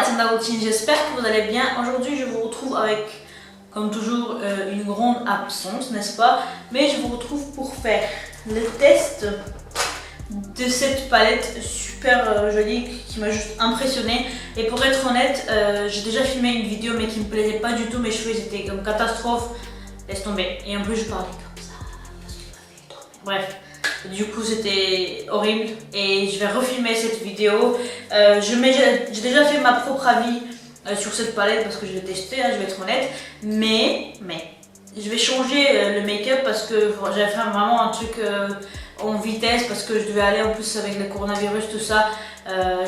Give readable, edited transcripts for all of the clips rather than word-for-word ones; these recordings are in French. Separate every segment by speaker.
Speaker 1: c'est Nalotine, j'espère que vous allez bien. Aujourd'hui je vous retrouve avec, comme toujours, une grande absence, n'est-ce pas? Mais je vous retrouve pour faire le test de cette palette super jolie qui m'a juste impressionnée. Et pour être honnête, j'ai déjà filmé une vidéo mais qui me plaisait pas du tout, mes cheveux étaient comme catastrophe, laisse tomber. Et en plus je parlais comme ça, parce qu'il m'a fait dormir. Bref. Du coup c'était horrible et je vais refilmer cette vidéo. J'ai déjà fait ma propre avis sur cette palette parce que je l'ai testée, hein, je vais être honnête. Mais je vais changer le make-up parce que j'avais fait vraiment un truc en vitesse parce que je devais aller en plus avec le coronavirus, tout ça.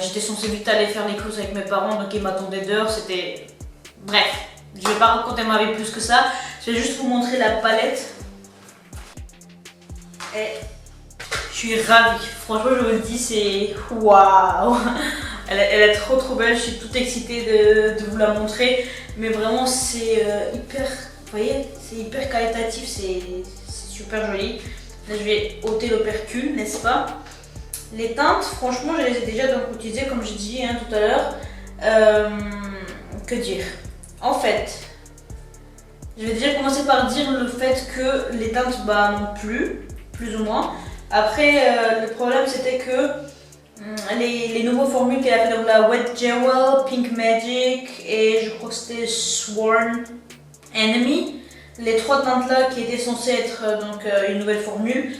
Speaker 1: J'étais censée vite aller faire les courses avec mes parents, donc ils m'attendaient dehors. C'était... Bref, je vais pas raconter ma vie plus que ça. Je vais juste vous montrer la palette. Et je suis ravie, franchement je vous le dis, c'est waouh. Elle est trop belle, je suis toute excitée de vous la montrer. Mais vraiment c'est hyper, vous voyez, c'est hyper qualitatif, c'est super joli. Là je vais ôter l'opercule, n'est-ce pas? Les teintes, franchement je les ai déjà donc utilisées comme j'ai dit hein, tout à l'heure. Que dire? En fait, je vais déjà commencer par dire le fait que les teintes n'ont plus ou moins. Après, le problème c'était que les nouveaux formules qu'elle a fait, donc la Wet Jewel, Pink Magic et je crois que c'était Sworn Enemy, les trois teintes là qui étaient censées être donc une nouvelle formule,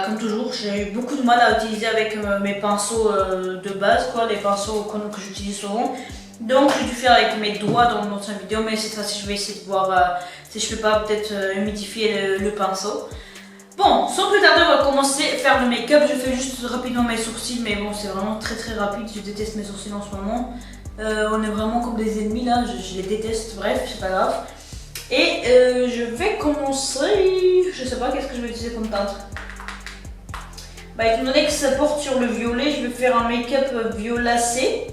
Speaker 1: comme toujours j'ai eu beaucoup de mal à utiliser avec mes pinceaux de base, quoi, les pinceaux que j'utilise souvent. Donc j'ai dû faire avec mes doigts dans l'ancienne vidéo, mais cette fois-ci je vais essayer de voir si je peux pas peut-être humidifier le pinceau. Bon, sans plus tarder, on va commencer à faire le make-up. Je fais juste rapidement mes sourcils, mais bon, c'est vraiment très rapide. Je déteste mes sourcils en ce moment. On est vraiment comme des ennemis là, je les déteste. Bref, c'est pas grave. Et je vais commencer. Je sais pas qu'est-ce que je vais utiliser comme teinte. Étant donné que ça porte sur le violet, je vais faire un make-up violacé.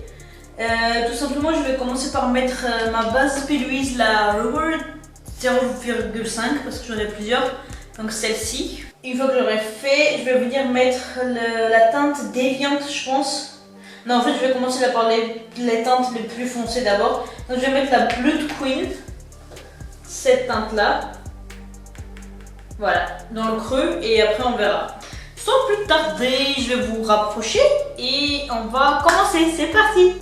Speaker 1: Tout simplement, je vais commencer par mettre ma base P. la Reward 0,5 parce que j'en ai plusieurs. Donc celle-ci. Une fois que j'aurai fait, je vais venir mettre la teinte déviante, je pense. Non, en fait, je vais commencer par les teintes les plus foncées d'abord. Donc je vais mettre la Blood Queen, cette teinte-là. Voilà, dans le creux et après on verra. Sans plus tarder, je vais vous rapprocher et on va commencer. C'est parti.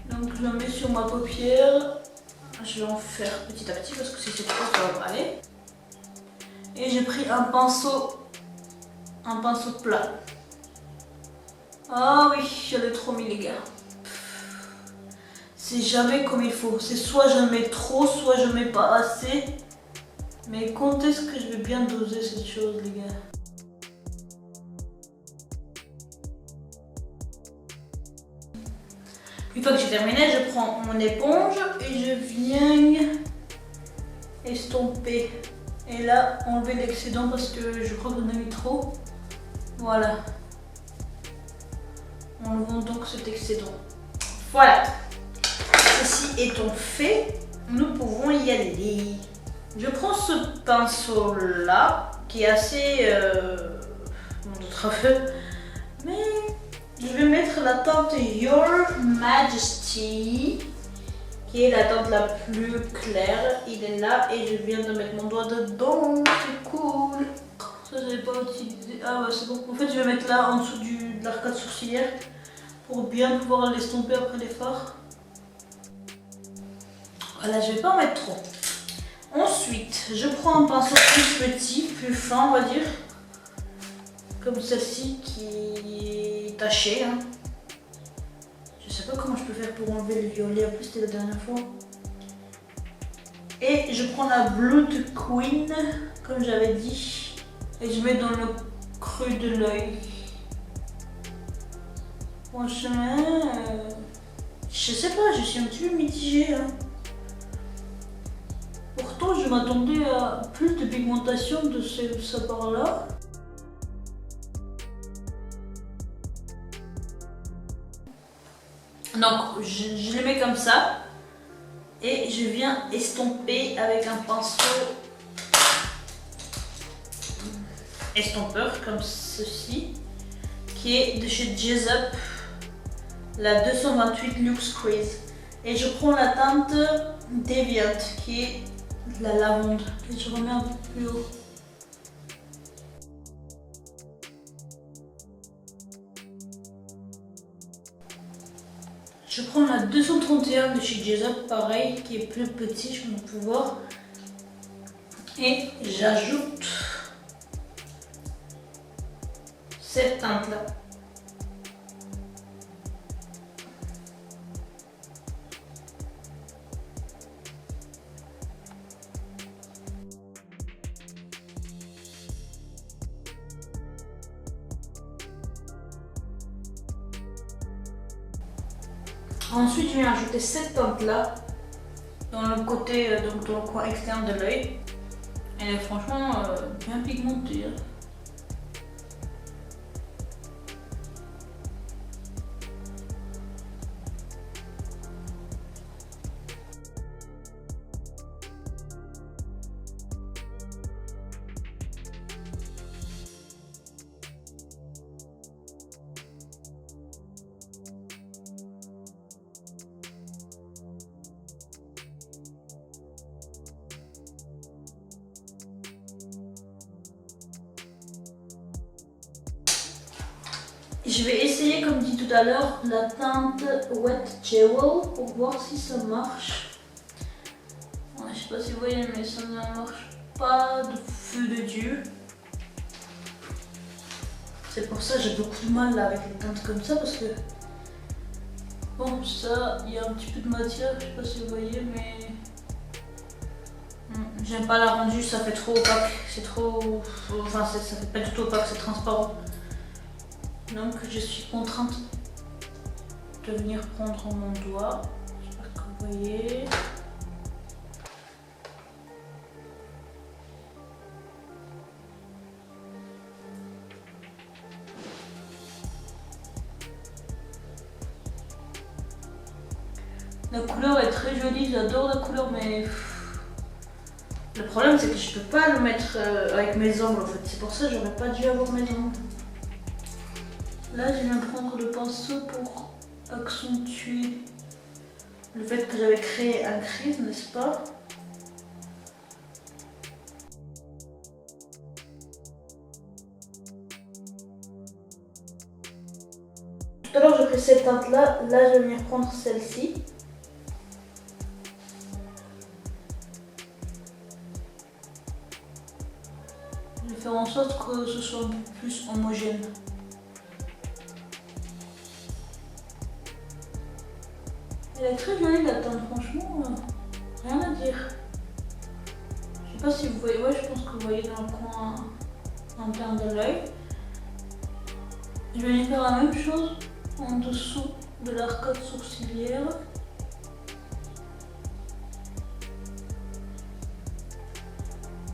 Speaker 1: Donc je la mets sur ma paupière. Je vais en faire petit à petit parce que si c'est trop, ça va pas aller. Et j'ai pris un pinceau plat. Ah oui, j'avais trop mis les gars. C'est jamais comme il faut. C'est soit je mets trop, soit je mets pas assez. Mais quand est-ce que je vais bien doser cette chose les gars? Une fois que j'ai terminé, je prends mon éponge et je viens estomper. Et là, enlever l'excédent parce que je crois qu'on a mis trop. Voilà. Enlevons donc cet excédent. Voilà. Ceci étant fait, nous pouvons y aller. Je prends ce pinceau là, qui est assez mais je vais mettre la teinte Your Majesty, qui est la teinte la plus claire. Il est là et je viens de mettre mon doigt dedans, c'est cool. Ça je n'ai pas utilisé, ah ouais c'est bon. En fait je vais mettre là en dessous de l'arcade sourcilière pour bien pouvoir l'estomper après les fards. Voilà, je vais pas en mettre trop. Ensuite je prends un pinceau plus petit, plus fin on va dire, comme celle-ci qui est tachée hein. Je sais pas comment je peux faire pour enlever le violet, en plus c'était la dernière fois. Et je prends la Blood Queen, comme j'avais dit, et je mets dans le creux de l'œil. Franchement, je sais pas, je suis un petit peu mitigée. Hein. Pourtant, je m'attendais à plus de pigmentation de ça par là. Donc je les mets comme ça et je viens estomper avec un pinceau estompeur comme ceci qui est de chez Jazz Up, la 228 Luxe Crease. Et je prends la teinte Deviant qui est la lavande. Et je remets un peu plus haut. Je prends la 231 de chez Jason, pareil, qui est plus petit, je peux voir. Et j'ajoute cette teinte-là. Ensuite, je viens ajouter cette teinte-là dans le côté, donc dans le coin externe de l'œil. Elle est franchement bien pigmentée. Je vais essayer, comme dit tout à l'heure, la teinte Wet Jewel pour voir si ça marche. Ouais, je sais pas si vous voyez, mais ça ne marche pas de feu de Dieu. C'est pour ça que j'ai beaucoup de mal là, avec les teintes comme ça, parce que bon, ça, il y a un petit peu de matière, je sais pas si vous voyez, mais j'aime pas la rendu, ça fait trop opaque, c'est trop, enfin ça fait pas du tout opaque, c'est transparent. Donc je suis contrainte de venir prendre mon doigt, j'espère que vous voyez. La couleur est très jolie, j'adore la couleur, mais le problème c'est que je peux pas le mettre avec mes ongles en fait, c'est pour ça que j'aurais pas dû avoir mes ongles. Là, je viens prendre le pinceau pour accentuer le fait que j'avais créé un crease, n'est-ce pas? Tout à l'heure, j'ai pris cette teinte-là. Là, je vais venir prendre celle-ci. Je vais faire en sorte que ce soit un peu plus homogène. Elle est très jolie la teinte, franchement, rien à dire. Je sais pas si vous voyez, ouais, je pense que vous voyez dans le coin interne de l'œil. Je vais faire la même chose en dessous de l'arcade sourcilière.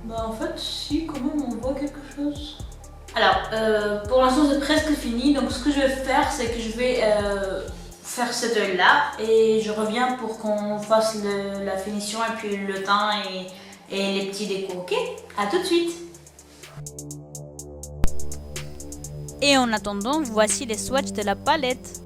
Speaker 1: Bah en fait, si, quand même, on voit quelque chose. Alors, pour l'instant, c'est presque fini. Donc, ce que je vais faire, c'est que je vais faire cet œil là et je reviens pour qu'on fasse la finition et puis le teint et les petits décos, ok? À tout de suite.
Speaker 2: Et en attendant, voici les swatchs de la palette.